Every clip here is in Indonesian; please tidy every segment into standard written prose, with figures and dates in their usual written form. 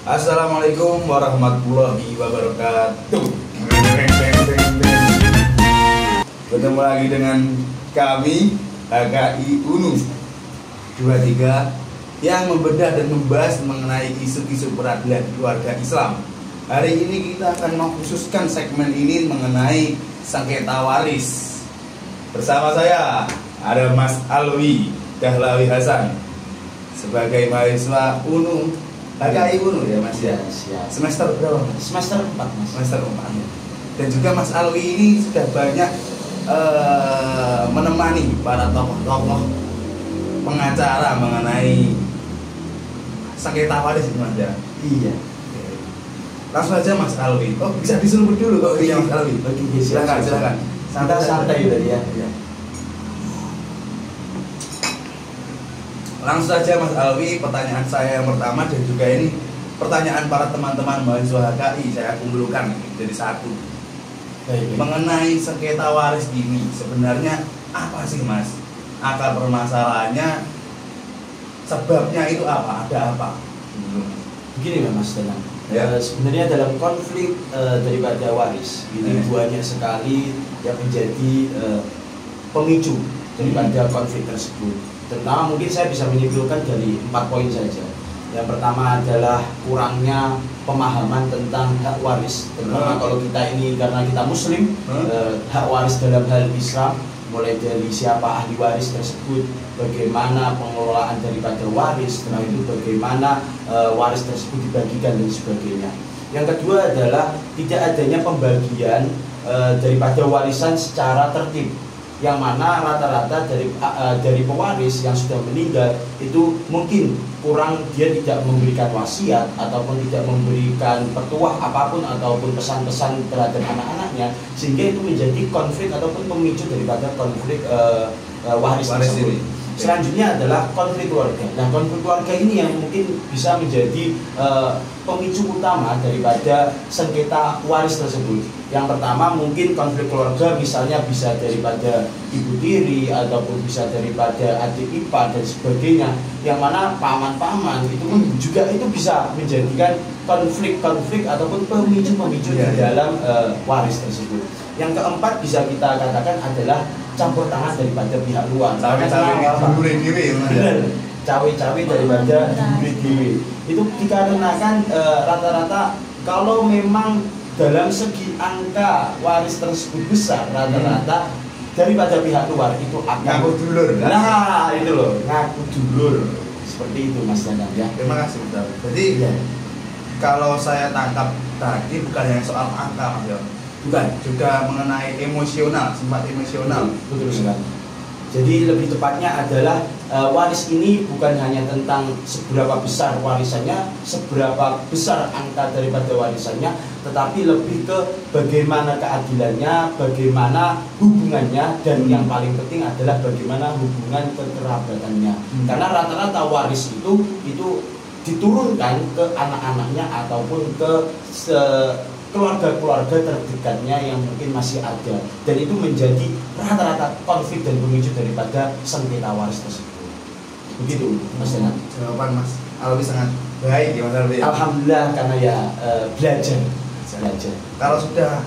Assalamualaikum warahmatullahi wabarakatuh. Bertemu lagi dengan kami HKI UNU 23 yang membedah dan membahas mengenai isu-isu peradilan keluarga Islam. Hari ini kita akan mengkhususkan segmen ini mengenai sengketa waris. Bersama saya ada Mas Alwi Dahlawi Hasan sebagai mahasiswa UNU HKI UNU ya Mas ya. Siap. Semester berapa Mas? Semester 4 Mas. Semester 4 ya. Dan juga Mas Alwi ini sudah banyak menemani para tokoh-tokoh pengacara mengenai sengketa waris itu Mas ya. Iya. Langsung aja Mas Alwi. Oh bisa disuruh dulu kok ini Mas Alwi. Oke, Silakan. Santai tadi ya. Langsung saja Mas Alwi, pertanyaan saya yang pertama dan juga ini pertanyaan para teman-teman mahasiswa HKI saya kumpulkan jadi satu. Baik. Mengenai sengketa waris ini sebenarnya apa sih Mas? Akar permasalahannya, sebabnya itu apa? Ada apa? Begini Mas Danang. Ya. Sebenarnya dalam konflik daripada waris ini banyak sekali yang menjadi pemicu daripada konflik tersebut. Terutama mungkin saya bisa menyimpulkan dari 4 poin saja. Yang pertama adalah kurangnya pemahaman tentang hak waris. Terutama kalau kita ini karena kita Muslim, hak waris dalam hal Islam, mulai dari siapa ahli waris tersebut, bagaimana pengelolaan daripada waris, setelah itu bagaimana waris tersebut dibagikan dan sebagainya. Yang kedua adalah tidak adanya pembagian daripada warisan secara tertib, yang mana rata-rata dari pewaris yang sudah meninggal itu mungkin kurang, dia tidak memberikan wasiat ataupun tidak memberikan petuah apapun ataupun pesan-pesan terhadap anak-anaknya, sehingga itu menjadi konflik ataupun pemicu daripada konflik waris tersebut. Selanjutnya adalah konflik keluarga. Nah, konflik keluarga ini yang mungkin bisa menjadi pemicu utama daripada sengketa waris tersebut. Yang pertama mungkin konflik keluarga misalnya bisa daripada ibu tiri ataupun bisa daripada adik ipar dan sebagainya, yang mana paman-paman itu pun juga itu bisa menjadikan konflik-konflik ataupun pemicu-pemicu di dalam waris tersebut. Yang keempat bisa kita katakan adalah campur tangan daripada pihak luar. Cawe-cawe daripada diri. Itu dikarenakan rata-rata kalau memang dalam segi angka waris tersebut besar, rata-rata daripada pihak luar itu akan ngaku dulur. Nah, itu loh, ngaku dulur. Seperti itu Mas Danang ya. Terima kasih Mas Alwi. Jadi kalau saya tangkap tadi bukan hanya soal angka Mas ya. Bukan, juga mengenai emosional, sifat emosional. Betul sekali. Jadi lebih tepatnya adalah waris ini bukan hanya tentang seberapa besar warisannya, seberapa besar angka daripada warisannya, tetapi lebih ke bagaimana keadilannya, bagaimana hubungannya, dan yang paling penting adalah bagaimana hubungan kekerabatannya. Karena rata-rata waris itu diturunkan ke anak-anaknya ataupun ke keluarga-keluarga terdekatnya yang mungkin masih ada, dan itu menjadi rata-rata konflik dan pemicu daripada sengketa waris tersebut. Begitu Mas Danang. Jawaban Mas Alwi sangat baik ya Mas Alwi. Alhamdulillah, karena ya belajar. Kalau sudah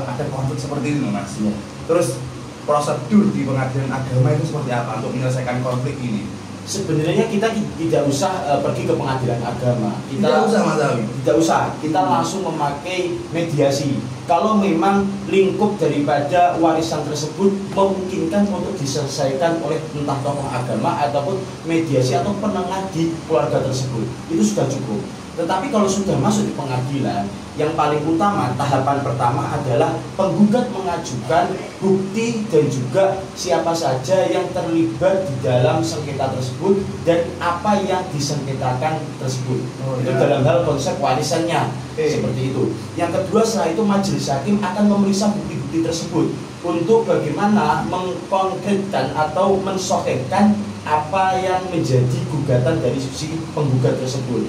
ada konflik seperti ini Mas, Ya. terus prosedur di pengadilan agama itu seperti apa untuk menyelesaikan konflik ini? Sebenarnya kita tidak usah pergi ke pengadilan agama. Tidak usah Mas Alwi. Tidak usah. Kita langsung memakai mediasi. Kalau memang lingkup daripada warisan tersebut memungkinkan untuk diselesaikan oleh entah tokoh agama ataupun mediasi atau penengah di keluarga tersebut, itu sudah cukup. Tetapi kalau sudah masuk di pengadilan, yang paling utama, tahapan pertama adalah penggugat mengajukan bukti dan juga siapa saja yang terlibat di dalam sengketa tersebut dan apa yang disengketakan tersebut. Itu dalam hal konsep warisannya, seperti itu. Yang kedua, setelah itu majelis hakim akan memeriksa bukti-bukti tersebut untuk bagaimana mengkonkretkan atau mensohhikan apa yang menjadi gugatan dari sisi penggugat tersebut.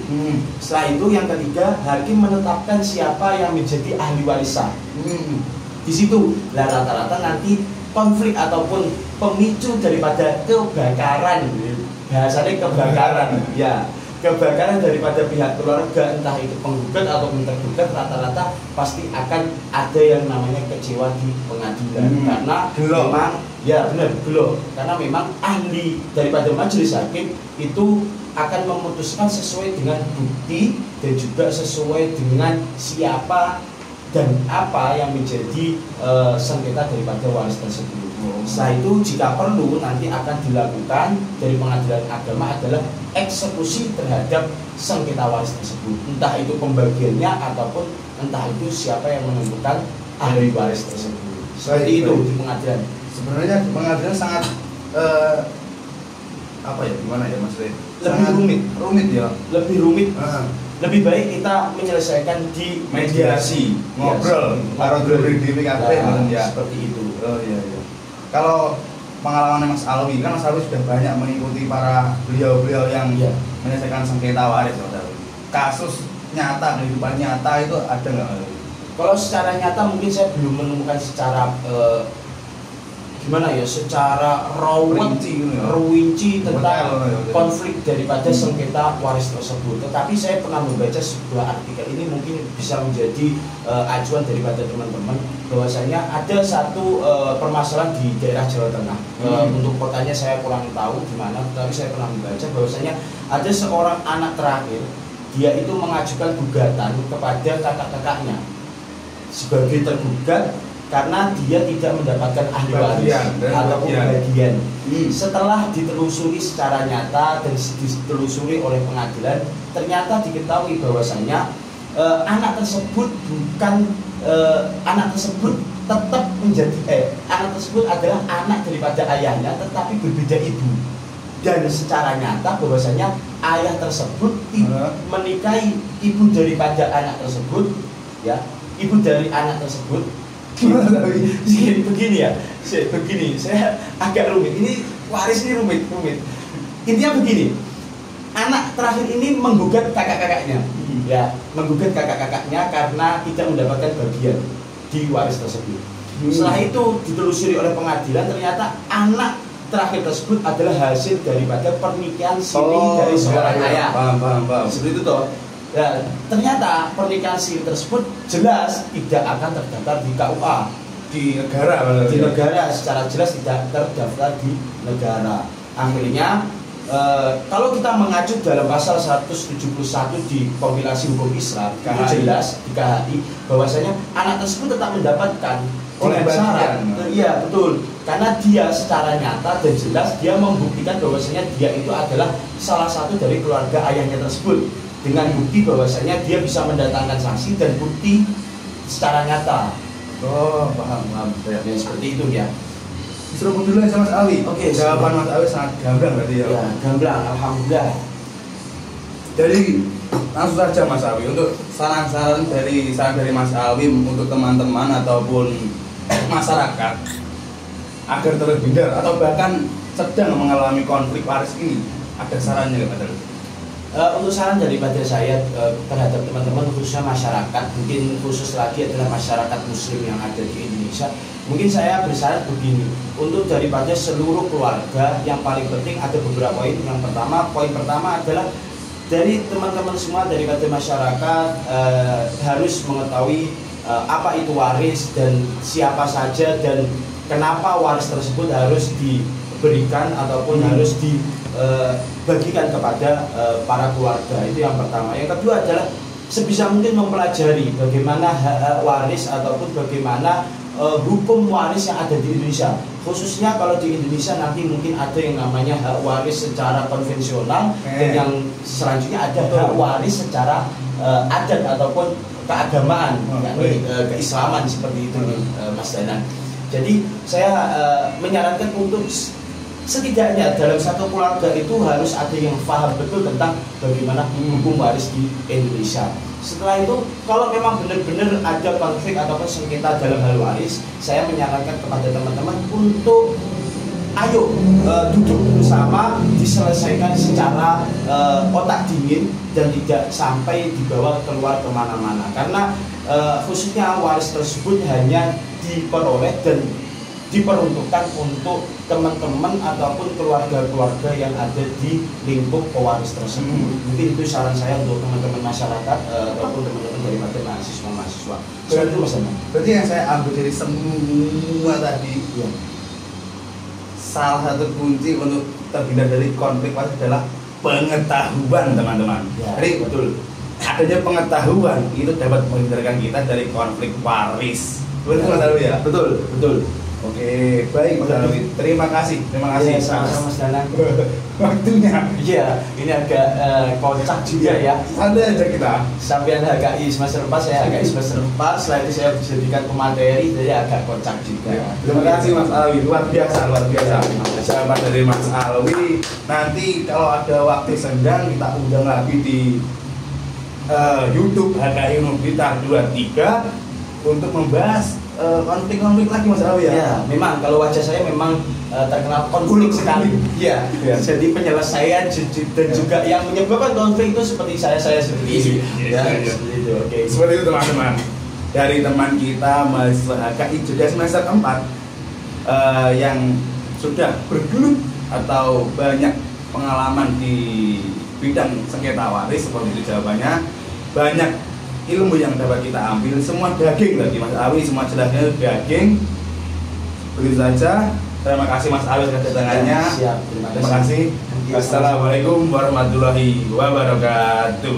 Setelah itu yang ketiga, hakim menetapkan siapa yang menjadi ahli warisan. Di situ rata-rata nanti konflik ataupun pemicu daripada kebakaran, bahasanya kebakaran ya, kebakaran daripada pihak keluarga, entah itu penggugat atau tergugat, rata-rata pasti akan ada yang namanya kecewa di pengadilan. Karena gelo. memang ya benar gelo, karena memang ahli daripada majelis hakim itu akan memutuskan sesuai dengan bukti dan juga sesuai dengan siapa dan apa yang menjadi sengketa daripada waris tersebut. Setelah itu jika perlu nanti akan dilakukan dari pengadilan agama adalah eksekusi terhadap sengketa waris tersebut, entah itu pembagiannya ataupun entah itu siapa yang menentukan ahli waris tersebut. Seperti itu di pengadilan. Sebenarnya pengadilan sangat apa ya, gimana ya Mas Rey? Lebih rumit ya. Lebih rumit. Lebih baik kita menyelesaikan di mediasi, ngobrol, taruh diri ya. Seperti itu. Oh iya. Kalau pengalaman Mas Alwi, kan Mas Alwi sudah banyak mengikuti para beliau-beliau yang menyelesaikan sengketa waris, Mas Alwi. Kasus nyata, kehidupan nyata itu ada nggak? Kalau secara nyata mungkin saya belum menemukan secara gimana ya, secara rinci tentang konflik daripada sengketa waris tersebut. Tetapi saya pernah membaca sebuah artikel, ini mungkin bisa menjadi acuan daripada teman-teman, bahwasanya ada satu permasalahan di daerah Jawa Tengah. Untuk kotanya saya kurang tahu di mana, tapi saya pernah membaca bahwasanya ada seorang anak terakhir, dia itu mengajukan gugatan kepada kakak-kakaknya sebagai tergugat karena dia tidak mendapatkan ahli waris atau bagian. Setelah ditelusuri secara nyata dan ditelusuri oleh pengadilan, ternyata diketahui bahwasanya anak tersebut tetap menjadi anak tersebut adalah anak daripada ayahnya, tetapi berbeda ibu. Dan secara nyata bahwasanya ayah tersebut menikahi ibu daripada anak tersebut, ya, ibu dari anak tersebut. Begini, saya agak rumit. Ini waris ini rumit. Intinya begini, anak terakhir ini menggugat kakak-kakaknya, ya, menggugat kakak-kakaknya karena tidak mendapatkan bagian di waris tersebut. Setelah itu ditelusuri oleh pengadilan, ternyata anak terakhir tersebut adalah hasil daripada pernikahan siri dari seorang ayah. Paham. Seperti itu toh. Ya, ternyata pernikahan siri tersebut jelas tidak akan terdaftar di KUA di negara secara jelas tidak terdaftar di negara. Akhirnya kalau kita mengacu dalam pasal 171 di kompilasi hukum Islam, itu jelas di KHI bahwasanya anak tersebut tetap mendapatkan dengan syarat. Iya betul, karena dia secara nyata dan jelas dia membuktikan bahwasanya dia itu adalah salah satu dari keluarga ayahnya tersebut, dengan bukti bahwasanya dia bisa mendatangkan saksi dan bukti secara nyata. Oh, paham. Ya, seperti itu ya. Disuruh dulu ya Mas Ali. Oke, jawaban Mas Ali sangat gamblang berarti ya. Ya, gamblang, alhamdulillah. Jadi langsung saja Mas Ali, untuk saran-saran dari Mas Ali untuk teman-teman ataupun masyarakat agar terhindar atau bahkan sedang mengalami konflik waris ini, ada sarannya nggak Mas Ali? Untuk saran daripada saya terhadap teman-teman khususnya masyarakat, mungkin khusus lagi adalah masyarakat muslim yang ada di Indonesia, mungkin saya bersaran begini, untuk daripada seluruh keluarga yang paling penting ada beberapa poin. Yang pertama, poin pertama adalah dari teman-teman semua daripada masyarakat harus mengetahui apa itu waris dan siapa saja dan kenapa waris tersebut harus diberikan ataupun harus dibagikan kepada para keluarga. Itu yang pertama. Yang kedua adalah sebisa mungkin mempelajari bagaimana hak waris ataupun bagaimana hukum waris yang ada di Indonesia. Khususnya kalau di Indonesia nanti mungkin ada yang namanya hak waris secara konvensional dan yang selanjutnya ada hak waris secara adat ataupun keagamaan, yakni keislaman seperti itu, Mas Danan. Jadi saya menyarankan untuk setidaknya dalam satu keluarga itu harus ada yang paham betul tentang bagaimana hukum waris di Indonesia. Setelah itu, kalau memang benar-benar ada konflik ataupun sengketa dalam hal waris, saya menyarankan kepada teman-teman untuk ayo duduk bersama, diselesaikan secara otak dingin dan tidak sampai dibawa keluar kemana-mana. Karena khususnya waris tersebut hanya diperoleh dan diperuntukkan untuk teman-teman ataupun keluarga-keluarga yang ada di lingkup pewaris tersebut. Mungkin itu saran saya untuk teman-teman masyarakat ataupun teman-teman daripada mahasiswa-mahasiswa. Seperti itu Mas Anang. Berarti yang saya ambil dari semua tadi, Ya. salah satu kunci untuk terhindar dari konflik waris adalah pengetahuan, teman-teman. Ya, Jadi betul. adanya pengetahuan itu dapat menghindarkan kita dari konflik waris. Betul Mas Alwi ya? Betul, betul. Oke, baik Mas Alwi. Terima kasih Iya, sama-sama Mas Danang. waktunya. Iya, ini agak kocak juga ya. Santai aja kita. Sampai ada HKI semester 4, saya HKI semester 4, setelah itu saya dijadikan pemateri, jadi agak kocak juga. Terima kasih Mas Alwi, luar biasa, luar biasa. Sahabat dari Mas Alwi. Nanti kalau ada waktu senggang kita undang lagi di YouTube HKI Unitar 23 untuk membahas konflik-konflik lagi Mas Alwi ya. Ya, memang kalau wajah saya memang terkenal konflik sekali. Iya. Ya. Jadi penyelesaian dan juga yang menyebabkan konflik itu seperti saya seperti ini. Ya, seperti itu. Oke. Seperti itu teman-teman. Dari teman kita mahasiswa HKI juga semester 4 yang sudah bergelut atau banyak pengalaman di bidang sengketa waris, seperti itu jawabannya. Banyak ilmu yang dapat kita ambil, semua daging lagi Mas Alwi, semua jelasnya daging. Begitu saja. Terima kasih Mas Alwi atas kedatangannya. Siap, Terima kasih. Wassalamualaikum warahmatullahi wabarakatuh.